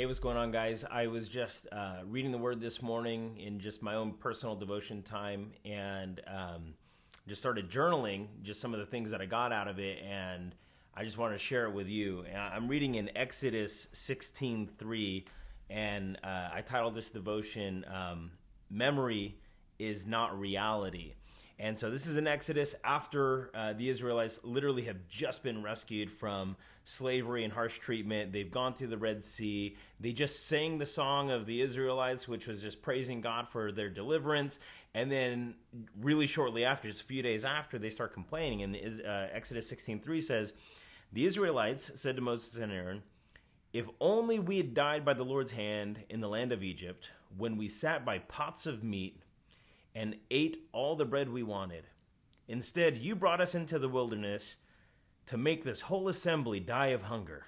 Hey, what's going on, guys? I was just reading the Word this morning in just my own personal devotion time, and just started journaling just some of the things that I got out of it, and I just wanted to share it with you. And I'm reading in Exodus 16:3, and I titled this devotion, Memory is Not Reality. And so this is in Exodus after the Israelites literally have just been rescued from slavery and harsh treatment. They've gone through the Red Sea. They just sang the song of the Israelites, which was just praising God for their deliverance. And then really shortly after, just a few days after, they start complaining. And Exodus 16:3 says, "The Israelites said to Moses and Aaron, 'If only we had died by the Lord's hand in the land of Egypt, when we sat by pots of meat and ate all the bread we wanted. Instead, you brought us into the wilderness to make this whole assembly die of hunger.'"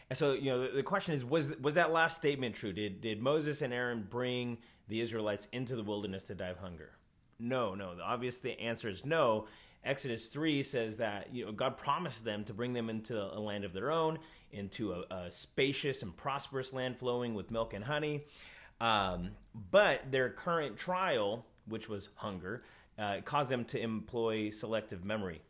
And so, the question is, was that last statement true? Did Moses and Aaron bring the Israelites into the wilderness to die of hunger? No. The obvious answer is no. Exodus 3 says that God promised them to bring them into a land of their own, into a spacious and prosperous land flowing with milk and honey. But their current trial, which was hunger, caused them to employ selective memory.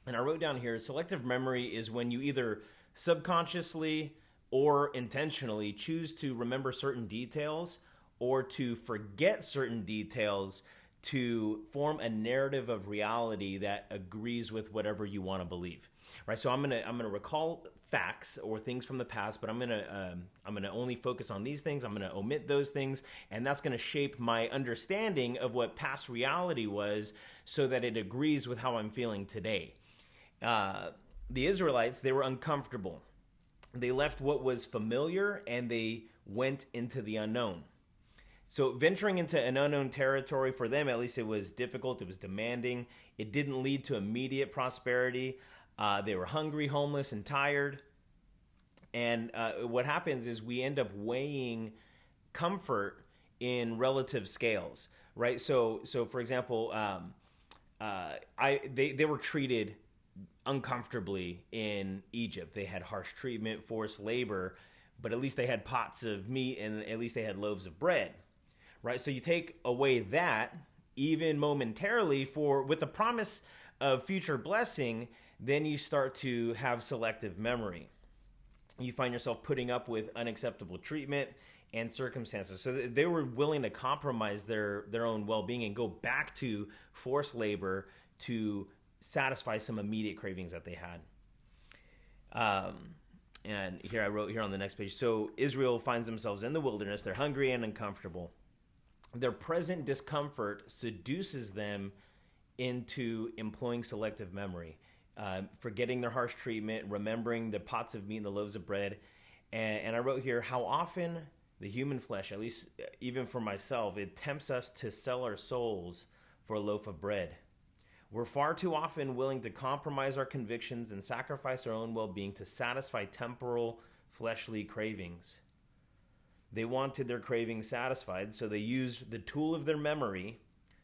And I wrote down here, selective memory is when you either subconsciously or intentionally choose to remember certain details or to forget certain details to form a narrative of reality that agrees with whatever you want to believe. Right? So I'm gonna recall facts or things from the past, but I'm gonna only focus on these things. I'm gonna omit those things, and that's gonna shape my understanding of what past reality was, so that it agrees with how I'm feeling today. The Israelites, they were uncomfortable. They left what was familiar and they went into the unknown. So venturing into an unknown territory, for them at least, it was difficult, it was demanding. It didn't lead to immediate prosperity. They were hungry, homeless, and tired. And what happens is we end up weighing comfort in relative scales, right? So for example, they were treated uncomfortably in Egypt. They had harsh treatment, forced labor, but at least they had pots of meat and at least they had loaves of bread, right? So you take away that, even momentarily, with the promise of future blessing, then you start to have selective memory. You find yourself putting up with unacceptable treatment and circumstances. So they were willing to compromise their own well-being and go back to forced labor to satisfy some immediate cravings that they had. And here I wrote here on the next page, so Israel finds themselves in the wilderness. They're hungry and uncomfortable. Their present discomfort seduces them into employing selective memory, forgetting their harsh treatment, remembering the pots of meat and the loaves of bread. And I wrote here, how often the human flesh, at least even for myself, it tempts us to sell our souls for a loaf of bread. We're far too often willing to compromise our convictions and sacrifice our own well-being to satisfy temporal, fleshly cravings. They wanted their cravings satisfied, so they used the tool of their memory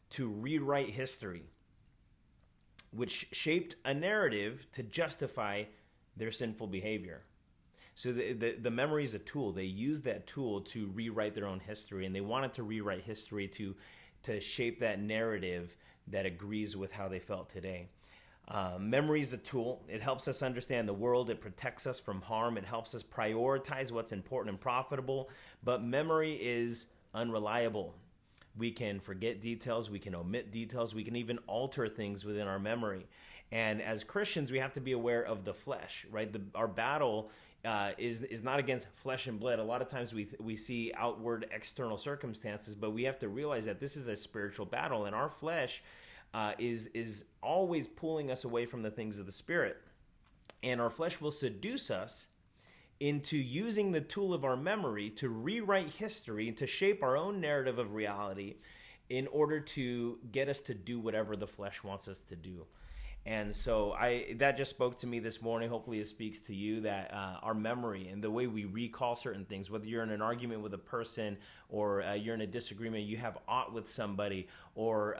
to rewrite history, which shaped a narrative to justify their sinful behavior. So the memory is a tool. They used that tool to rewrite their own history, and they wanted to rewrite history to shape that narrative that agrees with how they felt today. Memory is a tool. It helps us understand the world. It protects us from harm. It helps us prioritize what's important and profitable. But memory is unreliable. We can forget details. We can omit details. We can even alter things within our memory. And as Christians, we have to be aware of the flesh, right? Our battle is not against flesh and blood. A lot of times we see outward external circumstances, but we have to realize that this is a spiritual battle, and our flesh is always pulling us away from the things of the Spirit. And our flesh will seduce us into using the tool of our memory to rewrite history and to shape our own narrative of reality in order to get us to do whatever the flesh wants us to do. And so that just spoke to me this morning. Hopefully it speaks to you, that our memory and the way we recall certain things, whether you're in an argument with a person or you're in a disagreement, you have aught with somebody, or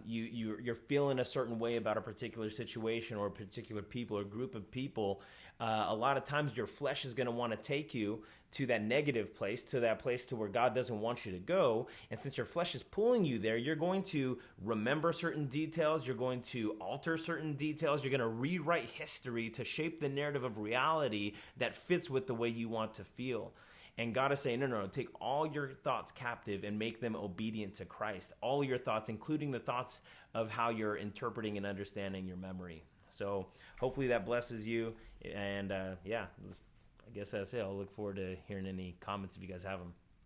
you're feeling a certain way about a particular situation or a particular people or group of people, a lot of times your flesh is going to want to take you to that negative place, to that place to where God doesn't want you to go. And since your flesh is pulling you there, you're going to remember certain details. You're going to alter certain details. You're going to rewrite history to shape the narrative of reality that fits with the way you want to feel. And God is saying, no, take all your thoughts captive and make them obedient to Christ. All your thoughts, including the thoughts of how you're interpreting and understanding your memory. So hopefully that blesses you. And I guess that's it. I'll look forward to hearing any comments if you guys have them.